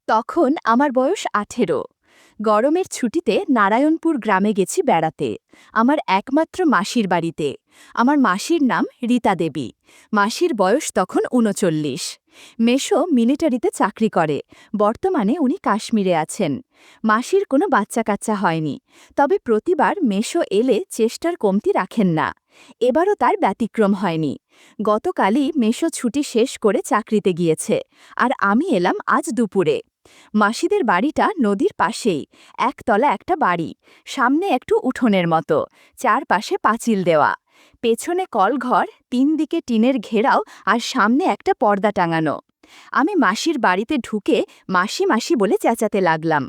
তখন আমার বয়স 18। গরমের ছুটিতে নারায়ণপুর গ্রামে গেছি বেড়াতে, আমার একমাত্র মাসির বাড়িতে। আমার মাসির নাম রীতা দেবী। মাসির বয়স তখন ৩৯। মেশো মিলিটারিতে চাকরি করে, বর্তমানে উনি কাশ্মীরে আছেন। মাসির কোনো বাচ্চা কাচ্চা হয়নি, তবে প্রতিবার মেশো এলে চেষ্টার কমতি রাখেন না। এবারও তার ব্যতিক্রম হয়নি। গতকালই মেশো ছুটি শেষ করে চাকরিতে গিয়েছে, আর আমি এলাম আজ দুপুরে। মাসিদের বাড়িটা নদীর পাশেই, একতলা একটা বাড়ি, সামনে একটু উঠোনের মতো, চারপাশে পাঁচিল দেওয়া। পেছনে কলঘর, ৩ দিকে টিনের ঘেরাও, আর সামনে একটা পর্দা টাঙানো। আমি মাসির বাড়িতে ঢুকে মাসি মাসি বলে চেঁচাতে লাগলাম।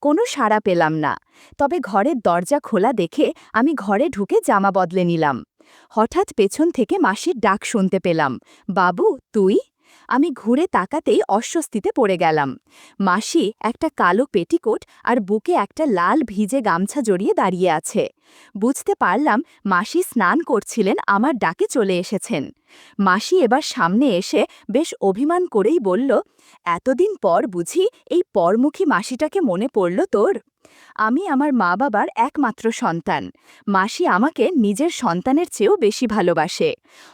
কোনো সাড়া পেলাম না। তবে ঘরের দরজা খোলা দেখে আমি ঘরে ঢুকে জামা বদলে নিলাম। হঠাৎ পেছন থেকে মাসির ডাক শুনতে পেলাম, বাবু তুই? আমি ঘুরে তাকাতেই অস্বস্তিতে পড়ে গেলাম। মাসি একটা কালো পেটিকোট আর বুকে একটা লাল ভিজে গামছা জড়িয়ে দাঁড়িয়ে আছে। বুঝতে পারলাম মাসি স্নান করছিলেন, আমার ডাকে চলে এসেছেন। মাসি এবার সামনে এসে বেশ অভিমান করেই বলল, এতদিন পর বুঝি এই পরমুখী মাসিটাকে মনে পড়ল তোর? আমি আমার মা বাবার একমাত্র সন্তান। মাসি আমাকে নিজের সন্তানের চেয়েও বেশি ভালোবাসে।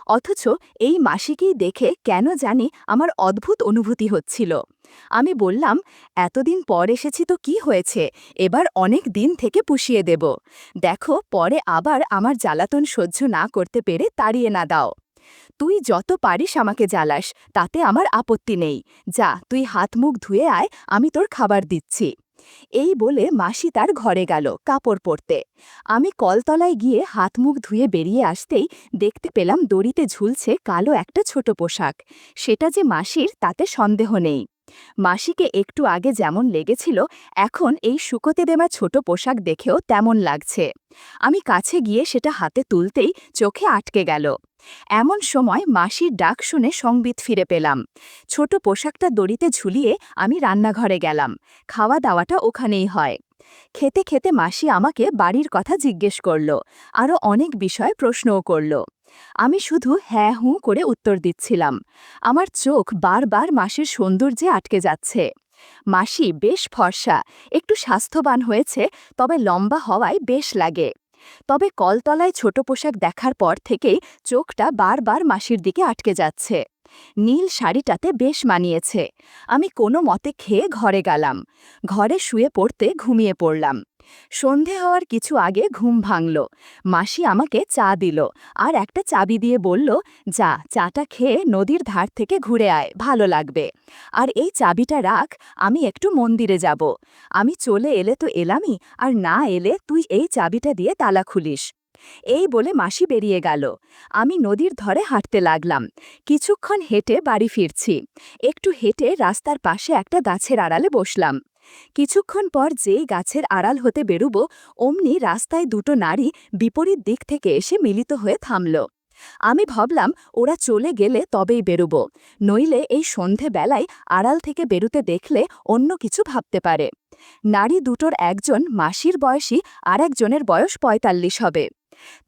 অথচ এই মাসিকেই দেখে কেন জানি আমার অদ্ভুত অনুভূতি হচ্ছিল। আমি বললাম, এতদিন পর এসেছি তো কি হয়েছে, এবার অনেক দিন থেকে পুষিয়ে দেব। দেখো পরে আবার আমার জ্বালাতন সহ্য না করতে পেরে তাড়িয়ে না দাও। তুই যত পারিস আমাকে জ্বালাস, তাতে আমার আপত্তি নেই। যা তুই হাত মুখ ধুয়ে আয়, আমি তোর খাবার দিচ্ছি। এই বলে মাসি তার ঘরে গেল কাপড় পরতে। আমি কলতলায় গিয়ে হাত মুখ ধুয়ে বেরিয়ে আসতেই দেখতে পেলাম দড়িতে ঝুলছে কালো একটা ছোট পোশাক। সেটা যে মাসির তাতে সন্দেহ নেই। মাসিকে একটু আগে যেমন লেগেছিল, এখন এই শুকোতে দেওয়া ছোট পোশাক দেখেও তেমন লাগছে। আমি কাছে গিয়ে সেটা হাতে তুলতেই চোখে আটকে গেল। এমন সময় মাসির ডাক শুনে সংবিত ফিরে পেলাম। ছোট পোশাকটা দড়িতে ঝুলিয়ে আমি রান্নাঘরে গেলাম। খাওয়া দাওয়াটা ওখানেই হয়। খেতে খেতে মাসি আমাকে বাড়ির কথা জিজ্ঞেস করল, আরও অনেক বিষয়ে প্রশ্নও করল। আমি শুধু হ্যাঁ হুঁ করে উত্তর দিচ্ছিলাম। আমার চোখ বারবার মাসির সৌন্দর্যে আটকে যাচ্ছে। মাসি বেশ ফর্সা, একটু স্বাস্থ্যবান হয়েছে, তবে লম্বা হওয়ায় বেশ লাগে। তবে কলতলায় ছোট পোশাক দেখার পর থেকেই চোখটা বারবার মাসির দিকে আটকে যাচ্ছে। নীল শাড়িটাতে বেশ মানিয়েছে। আমি কোনো মতে খেয়ে ঘরে গেলাম। ঘরে শুয়ে পড়তে ঘুমিয়ে পড়লাম। সন্ধে হওয়ার কিছু আগে ঘুম ভাঙল। মাসি আমাকে চা দিল, আর একটা চাবি দিয়ে বলল, যা চাটা খেয়ে নদীর ধার থেকে ঘুরে আয়, ভালো লাগবে। আর এই চাবিটা রাখ, আমি একটু মন্দিরে যাব। আমি চলে এলে তো এলামই, আর না এলে তুই এই চাবিটা দিয়ে তালা খুলিস। এই বলে মাসি বেরিয়ে গেল। আমি নদীর ধরে হাঁটতে লাগলাম। কিছুক্ষণ হেঁটে বাড়ি ফিরছি। একটু হেঁটে রাস্তার পাশে একটা গাছের আড়ালে বসলাম। কিছুক্ষণ পর যেই গাছের আড়াল হতে বেরুব, অমনি রাস্তায় দুটো নারী বিপরীত দিক থেকে এসে মিলিত হয়ে থামল। আমি ভাবলাম ওরা চলে গেলে তবেই বেরুব, নইলে এই সন্ধেবেলায় আড়াল থেকে বেরুতে দেখলে অন্য কিছু ভাবতে পারে। নারী দুটোর একজন মাসির বয়সী, আর একজনের বয়স ৪৫ হবে।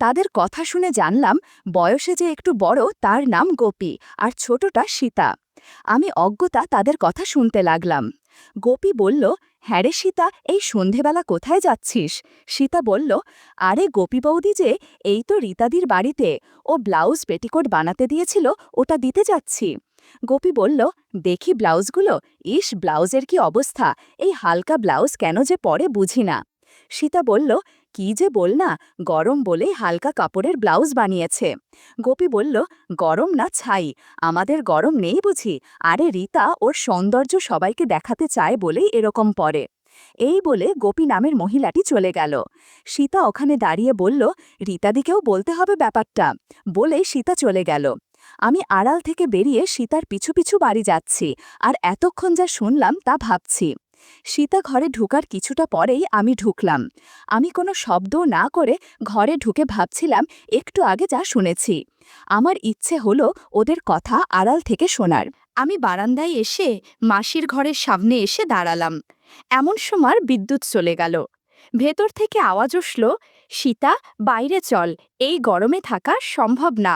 তাদের কথা শুনে জানলাম বয়সে যে একটু বড় তার নাম গোপী, আর ছোটটা সীতা। আমি অজ্ঞতা তাদের কথা শুনতে লাগলাম। গোপী বলল, হ্যাঁ রে সীতা, এই সন্ধেবেলা কোথায় যাচ্ছিস? সীতা বলল, আরে গোপী বৌদি যে, এই তো রীতাদির বাড়িতে, ও ব্লাউজ পেটিকোট বানাতে দিয়েছিল, ওটা দিতে যাচ্ছি। গোপী বলল, দেখি ব্লাউজগুলো, ইস ব্লাউজের কি অবস্থা, এই হালকা ব্লাউজ কেন যে পরে বুঝি না। সীতা বলল, কি যে বল না, গরম বলেই হালকা কাপড়ের ব্লাউজ বানিয়েছে। গোপী বলল, গরম না ছাই, আমাদের গরম নেই বুঝি, আরে রীতা ওর সৌন্দর্য সবাইকে দেখাতে চায় বলেই এরকম পরে। এই বলে গোপী নামের মহিলাটি চলে গেল। সীতা ওখানে দাঁড়িয়ে বলল, রীতাদিকেও বলতে হবে ব্যাপারটা, বলে সীতা চলে গেল। আমি আড়াল থেকে বেরিয়ে সীতার পিছু পিছু বাড়ি যাচ্ছি, আর এতক্ষণ যা শুনলাম তা ভাবছি। সীতা ঘরে ঢুকার কিছুটা পরেই আমি ঢুকলাম। আমি কোনো শব্দও না করে ঘরে ঢুকে ভাবছিলাম একটু আগে যা শুনেছি। আমার ইচ্ছে হলো ওদের কথা আড়াল থেকে শোনার। আমি বারান্দায় এসে মাসির ঘরের সামনে এসে দাঁড়ালাম। এমন সময় বিদ্যুৎ চলে গেল। ভেতর থেকে আওয়াজ উঠল, সীতা বাইরে চল, এই গরমে থাকা সম্ভব না।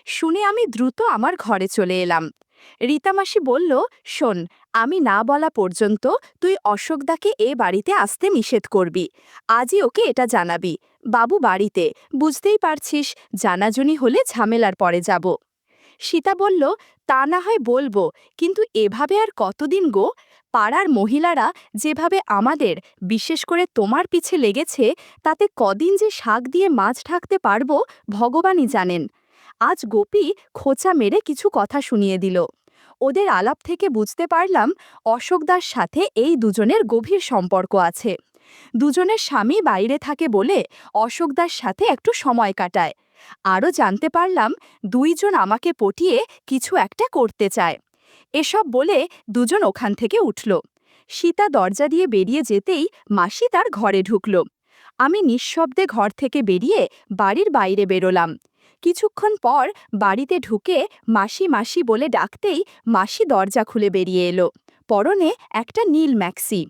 শুনে আমি দ্রুত আমার ঘরে চলে এলাম। রীতামাসি বলল, শোন, আমি না বলা পর্যন্ত তুই অশোকদাকে এ বাড়িতে আসতে নিষেধ করবি। আজই ওকে এটা জানাবি। বাবু বাড়িতে, বুঝতেই পারছিস, জানাজুনি হলে ঝামেলার পরে যাব। সীতা বলল, তা না হয় বলবো, কিন্তু এভাবে আর কতদিন গো? পাড়ার মহিলারা যেভাবে আমাদের, বিশেষ করে তোমার পিছে লেগেছে, তাতে কদিন যে শাক দিয়ে মাছ ঢাকতে পারবো ভগবানই জানেন। আজ গোপী খোঁচা মেরে কিছু কথা শুনিয়ে দিল। ওদের আলাপ থেকে বুঝতে পারলাম অশোকদার সাথে এই দুজনের গভীর সম্পর্ক আছে। দুজনের স্বামী বাইরে থাকে বলে অশোকদার সাথে একটু সময় কাটায়। আরও জানতে পারলাম দুইজন আমাকে পটিয়ে কিছু একটা করতে চায়। এসব বলে দুজন ওখান থেকে উঠল। সীতা দরজা দিয়ে বেরিয়ে যেতেই মাসি তার ঘরে ঢুকল। আমি নিঃশব্দে ঘর থেকে বেরিয়ে বাড়ির বাইরে বেরোলাম। কিছুক্ষণ পর বাড়িতে ঢুকে মাসি মাসি বলে ডাকতেই মাসি দরজা খুলে বেরিয়ে এলো, পরনে একটা নীল ম্যাক্সি।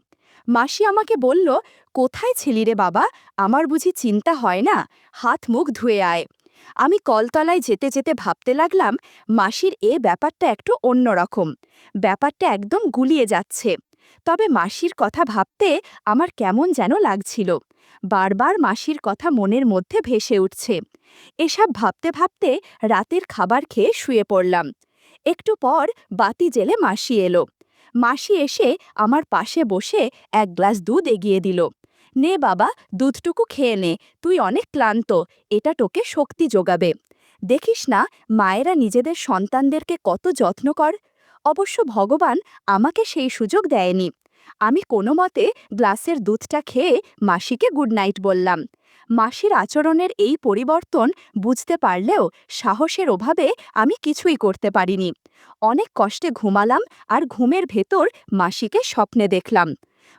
মাসি আমাকে বলল, কোথায় ছিলি রে বাবা? আমার বুঝি চিন্তা হয় না? হাত মুখ ধুয়ে আয়। আমি কলতলায় যেতে যেতে ভাবতে লাগলাম, মাসির এ ব্যাপারটা একটু অন্যরকম। ব্যাপারটা একদম গুলিয়ে যাচ্ছে। তবে মাসির কথা ভাবতে আমার কেমন যেন লাগছিল। বারবার মাসির কথা মনের মধ্যে ভেসে উঠছে। এসব ভাবতে ভাবতে রাতের খাবার খেয়ে শুয়ে পড়লাম। একটু পর বাতি জেলে মাসি এলো। মাসি এসে আমার পাশে বসে এক গ্লাস দুধ এগিয়ে দিল। নে বাবা, দুধটুকু খেয়ে নে, তুই অনেক ক্লান্ত, এটা তোকে শক্তি যোগাবে। দেখিস না মায়েরা নিজেদের সন্তানদেরকে কত যত্ন কর। অবশ্য ভগবান আমাকে সেই সুযোগ দেয়নি। আমি কোনো মতে গ্লাসের দুধটা খেয়ে মাসিকে গুড নাইট বললাম। মাসির আচরণের এই পরিবর্তন বুঝতে পারলেও সাহসের অভাবে আমি কিছুই করতে পারিনি। অনেক কষ্টে ঘুমালাম, আর ঘুমের ভেতর মাসিকে স্বপ্নে দেখলাম।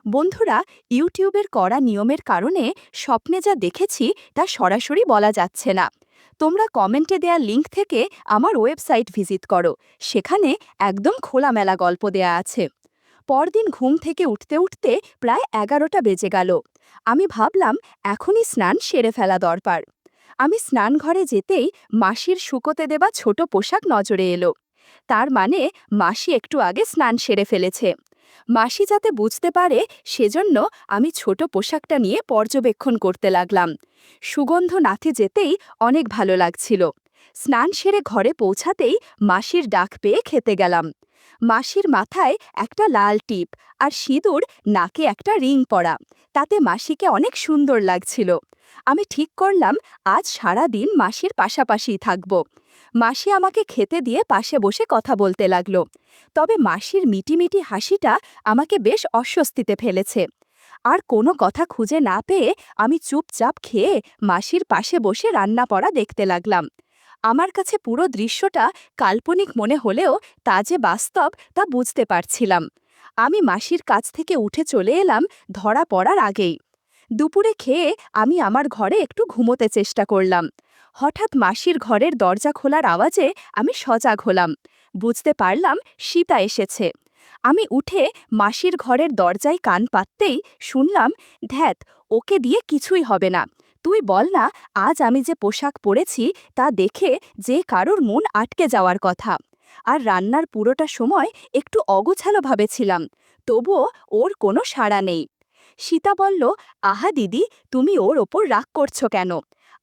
বন্ধুরা, ইউটিউবের কড়া নিয়মের কারণে স্বপ্নে যা দেখেছি তা সরাসরি বলা যাচ্ছে না। তোমরা কমেন্টে দেয়া লিঙ্ক থেকে আমার ওয়েবসাইট ভিজিট করো, সেখানে একদম খোলামেলা গল্প দেয়া আছে। পরদিন ঘুম থেকে উঠতে উঠতে প্রায় 11টা বেজে গেল। আমি ভাবলাম এখনই স্নান সেরে ফেলা দরকার। আমি স্নানঘরে যেতেই মাসির শুকোতে দেওয়া ছোট পোশাক নজরে এলো। তার মানে মাসি একটু আগে স্নান সেরে ফেলেছে। মাসি যাতে বুঝতে পারে সেজন্য আমি ছোট পোশাকটা নিয়ে পর্যবেক্ষণ করতে লাগলাম। সুগন্ধ নাথে যেতেই অনেক ভালো লাগছিল। স্নান সেরে ঘরে পৌঁছাতেই মাসির ডাক পেয়ে খেতে গেলাম। মাসির মাথায় একটা লাল টিপ আর সিঁদুর, নাকে একটা রিং পরা, তাতে মাসিকে অনেক সুন্দর লাগছিল। আমি ঠিক করলাম আজ সারা দিন মাসির পাশাপাশিই থাকব। মাসি আমাকে খেতে দিয়ে পাশে বসে কথা বলতে লাগলো। তবে মাসির মিটিমিটি হাসিটা আমাকে বেশ অস্বস্তিতে ফেলেছে। আর কোনো কথা খুঁজে না পেয়ে আমি চুপচাপ খেয়ে মাসির পাশে বসে রান্না পড়া দেখতে লাগলাম। আমার কাছে পুরো দৃশ্যটা কাল্পনিক মনে হলেও তা যে বাস্তব তা বুঝতে পারছিলাম। আমি মাসির কাছ থেকে উঠে চলে এলাম ধরা পড়ার আগেই। দুপুরে খেয়ে আমি আমার ঘরে একটু ঘুমোতে চেষ্টা করলাম। হঠাৎ মাসির ঘরের দরজা খোলার আওয়াজে আমি সজাগ হলাম। বুঝতে পারলাম সীতা এসেছে। আমি উঠে মাসির ঘরের দরজায় কান পাততেই শুনলাম, ধ্যাত, ওকে দিয়ে কিছুই হবে না। তুই বল না, আজ আমি যে পোশাক পরেছি তা দেখে যে কারোর মন আটকে যাওয়ার কথা। আর রান্নার পুরোটা সময় একটু অগোছালোভাবে ছিলাম, তবুও ওর কোনো সাড়া নেই। সীতা বলল, আহা দিদি, তুমি ওর ওপর রাগ করছো কেন?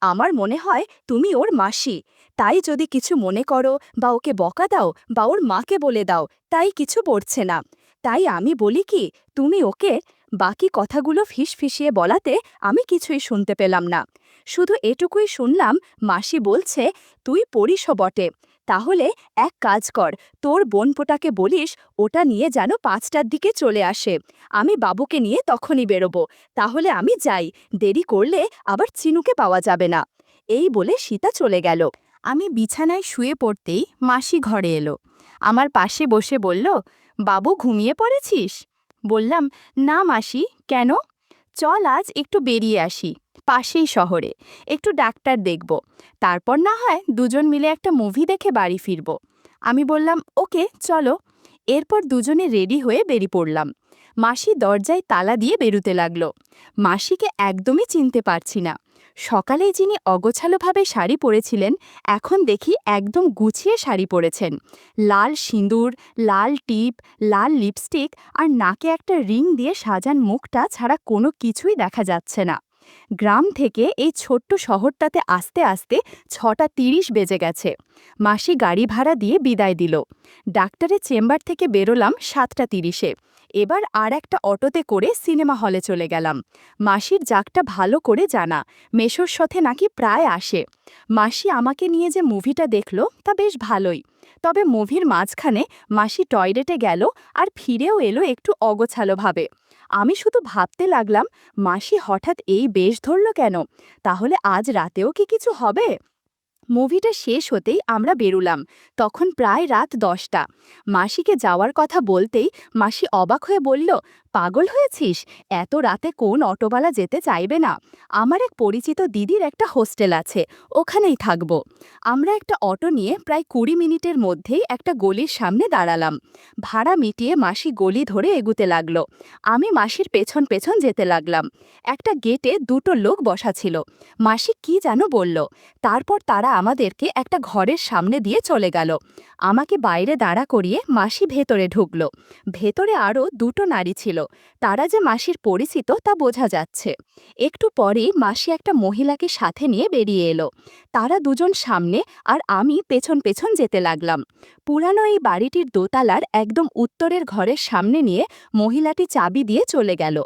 আমার মনে হয় তুমি ওর মাসি, তাই যদি কিছু মনে করো বা ওকে বকা দাও বা ওর মাকে বলে দাও, তাই কিছু পড়ছে না। তাই আমি বলি কি, তুমি ওকে। বাকি কথাগুলো ফিসফিসিয়ে বলাতে আমি কিছুই শুনতে পেলাম না। শুধু এটুকুই শুনলাম, মাসি বলছে, তুই পড়িসও বটে। তাহলে এক কাজ কর, তোর বোনপোটাকে বলিস ওটা নিয়ে যেন 5টার দিকে চলে আসে। আমি বাবুকে নিয়ে তখনই বেরোবো। তাহলে আমি যাই, দেরি করলে আবার চিনুকে পাওয়া যাবে না। এই বলে সীতা চলে গেল। আমি বিছানায় শুয়ে পড়তেই মাসি ঘরে এলো। আমার পাশে বসে বলল, বাবু ঘুমিয়ে পড়েছিস? বললাম, না মাসি, কেন? চল আজ একটু বেরিয়ে আসি, পাশেই শহরে, একটু ডাক্তার দেখব, তারপর না হয় দুজন মিলে একটা মুভি দেখে বাড়ি ফিরব। আমি বললাম, ওকে চলো। এরপর দুজনে রেডি হয়ে বেরিয়ে পড়লাম। মাসি দরজায় তালা দিয়ে বেরুতে লাগলো। মাসিকে একদমই চিনতে পারছি না। সকালে যিনি অগোছালোভাবে শাড়ি পরেছিলেন এখন দেখি একদম গুছিয়ে শাড়ি পরেছেন। লাল সিঁদুর, লাল টিপ, লাল লিপস্টিক আর নাকে একটা রিং দিয়ে সাজান মুখটা ছাড়া কোনো কিছুই দেখা যাচ্ছে না। গ্রাম থেকে এই ছোট্ট শহরটাতে আসতে আসতে ৬:৩০ বেজে গেছে। মাসি গাড়ি ভাড়া দিয়ে বিদায় দিল। ডাক্তারের চেম্বার থেকে বেরোলাম ৭:৩০-এ। এবার আর একটা অটোতে করে সিনেমা হলে চলে গেলাম। মাসির জাগটা ভালো করে জানা, মেশোর সাথে নাকি প্রায় আসে। মাসি আমাকে নিয়ে যে মুভিটা দেখলো তা বেশ ভালোই। তবে মুভির মাঝখানে মাসি টয়লেটে গেল আর ফিরেও এলো একটু অগোছালোভাবে। আমি শুধু ভাবতে লাগলাম, মাসি হঠাৎ এই বেশ ধরল কেন? তাহলে আজ রাতেও কি কিছু হবে? মুভিটা শেষ হতেই আমরা বেরুলাম। তখন প্রায় রাত ১০টা। মাসিকে যাওয়ার কথা বলতেই মাসি অবাক হয়ে বলল, পাগল হয়েছিস? এত রাতে কোন অটোওয়ালা যেতে চাইবে না? আমার এক পরিচিত দিদির একটা হোস্টেল আছে, ওখানেই থাকব। আমরা একটা অটো নিয়ে প্রায় ২০ মিনিটের মধ্যেই একটা গলির সামনে দাঁড়ালাম। ভাড়া মিটিয়ে মাসি গলি ধরে এগুতে লাগলো। আমি মাসির পেছন পেছন যেতে লাগলাম। একটা গেটে দুটো লোক বসা ছিল। মাসি কি যেন বলল। তারপর তারা আমাদেরকে একটা ঘরের সামনে দিয়ে চলে গেল। আমাকে বাইরে দাঁড়া করিয়ে মাসি ভেতরে ঢুকল। ভেতরে আরও দুটো নারী ছিল। তারা যে মাসির পরিচিত তা বোঝা যাচ্ছে। একটু পরেই মাসি একটা মহিলাকে সাথে নিয়ে বেরিয়ে এলো। তারা দুজন সামনে আর আমি পেছন পেছন যেতে লাগলাম। পুরানো এই বাড়িটির দোতলার একদম উত্তরের ঘরের সামনে নিয়ে মহিলাটি চাবি দিয়ে চলে গেল।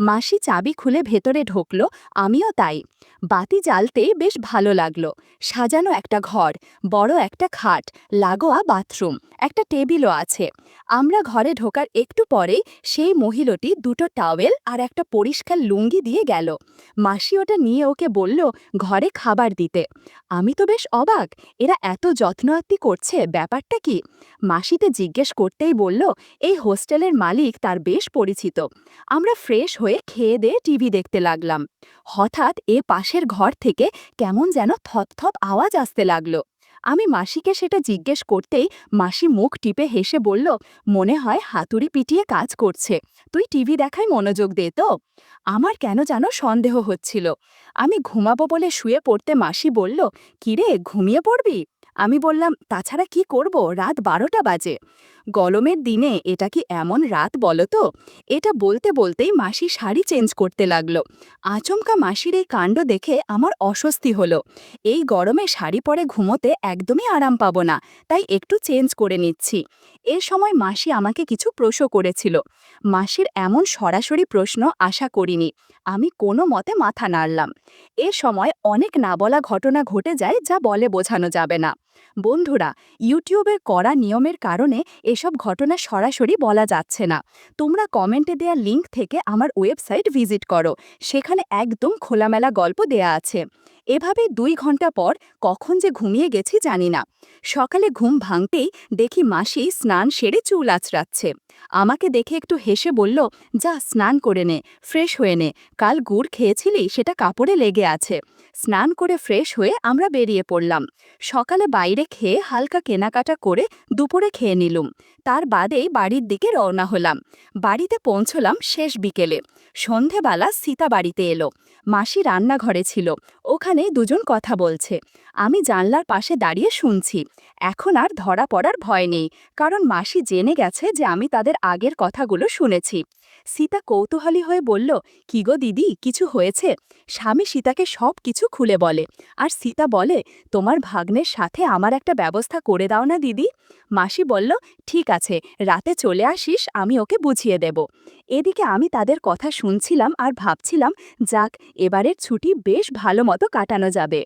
মাসি চাবি খুলে ভেতরে ঢুকল, আমিও তাই। বাতি জ্বালতেই বেশ ভালো লাগলো। সাজানো একটা ঘর, বড় একটা খাট, লাগোয়া বাথরুম, একটা টেবিলও আছে। আমরা ঘরে ঢোকার একটু পরেই সেই মহিলাটি দুটো টাওয়েল আর একটা পরিষ্কার লুঙ্গি দিয়ে গেল। মাসি ওটা নিয়ে ওকে বলল ঘরে খাবার দিতে। আমি তো বেশ অবাক, এরা এত যত্নআত্তি করছে, ব্যাপারটা কি? মাসিতে জিজ্ঞেস করতেই বলল এই হোস্টেলের মালিক তার বেশ পরিচিত। আমরা ফ্রেশ হয়ে খেয়ে দিয়ে টিভি দেখতে লাগলাম। হঠাৎ পাশের ঘর থেকে কেমন যেন থপথপ আওয়াজ আসতে লাগলো। আমি মাসিকে সেটা জিজ্ঞেস করতেই মাসি মুখ টিপে হেসে বলল, মনে হয় হাতুড়ি পিটিয়ে কাজ করছে, তুই টিভি দেখায় মনোযোগ দে তো। আমার কেন যেন সন্দেহ হচ্ছিল। আমি ঘুমাবো বলে শুয়ে পড়তে মাসি বলল, কিরে ঘুমিয়ে পড়বি? আমি বললাম, তাছাড়া কি করব, রাত ১২টা বাজে। গরমের দিনে এটা কি এমন রাত বলো তো? এটা বলতে বলতেই মাসি শাড়ি চেঞ্জ করতে লাগলো। আচমকা মাসির এই কাণ্ড দেখে আমার অস্বস্তি হলো। এই গরমে শাড়ি পরে ঘুমোতে একদমই আরাম পাবো না, তাই একটু চেঞ্জ করে নিচ্ছি। এর সময় মাসি আমাকে কিছু প্রশ্ন করেছিল। মাসির এমন সরাসরি প্রশ্ন আশা করিনি। আমি কোনো মতে মাথা নাড়লাম। এ সময় অনেক না বলা ঘটনা ঘটে যায় যা বলে বোঝানো যাবে না। বন্ধুরা, ইউটিউবের কড়া নিয়মের কারণে এসব ঘটনা সরাসরি বলা যাচ্ছে না। তোমরা কমেন্টে দেয়া লিংক থেকে আমার ওয়েবসাইট ভিজিট করো, সেখানে একদম খোলামেলা গল্প দেয়া আছে। এভাবে ২ ঘন্টা পর কখন যে ঘুমিয়ে গেছি জানি না। সকালে ঘুম ভাঙতেই দেখি মাসি স্নান সেরে চুল আঁচড়াচ্ছে। আমাকে দেখে একটু হেসে বলল, যা স্নান করে নে, ফ্রেশ হয়ে নে, কাল গুড় খেয়েছিলি সেটা কাপড়ে লেগে আছে। স্নান করে ফ্রেশ হয়ে আমরা বেরিয়ে পড়লাম। সকালে বাইরে খেয়ে হালকা কেনাকাটা করে দুপুরে খেয়ে নিলুম। তার বাদেই বাড়ির দিকে রওনা হলাম। বাড়িতে পৌঁছলাম শেষ বিকেলে। সন্ধেবেলা সীতা বাড়িতে এলো। মাসি রান্নাঘরে ছিল, ওখানে দুজন কথা বলছে। আমি জানলার পাশে দাঁড়িয়ে শুনছি। এখন আর ধরা পড়ার ভয় নেই, কারণ মাসি জেনে গেছে যে আমি তাদের আগের কথাগুলো শুনেছি। সীতা কৌতূহলী হয়ে বলল, কি গো দিদি, কিছু হয়েছে? স্বামী সীতাকে সব কিছু খুলে বলে। আর সীতা বলে, তোমার ভাগ্নের সাথে আমার একটা ব্যবস্থা করে দাও না দিদি। মাসি বলল, ঠিক আছে, রাতে চলে আসিস, আমি ওকে বুঝিয়ে দেব। এদিকে আমি তাদের কথা শুনছিলাম আর ভাবছিলাম, যাক, এবারের ছুটি বেশ ভালো মতো কাটানো যাবে।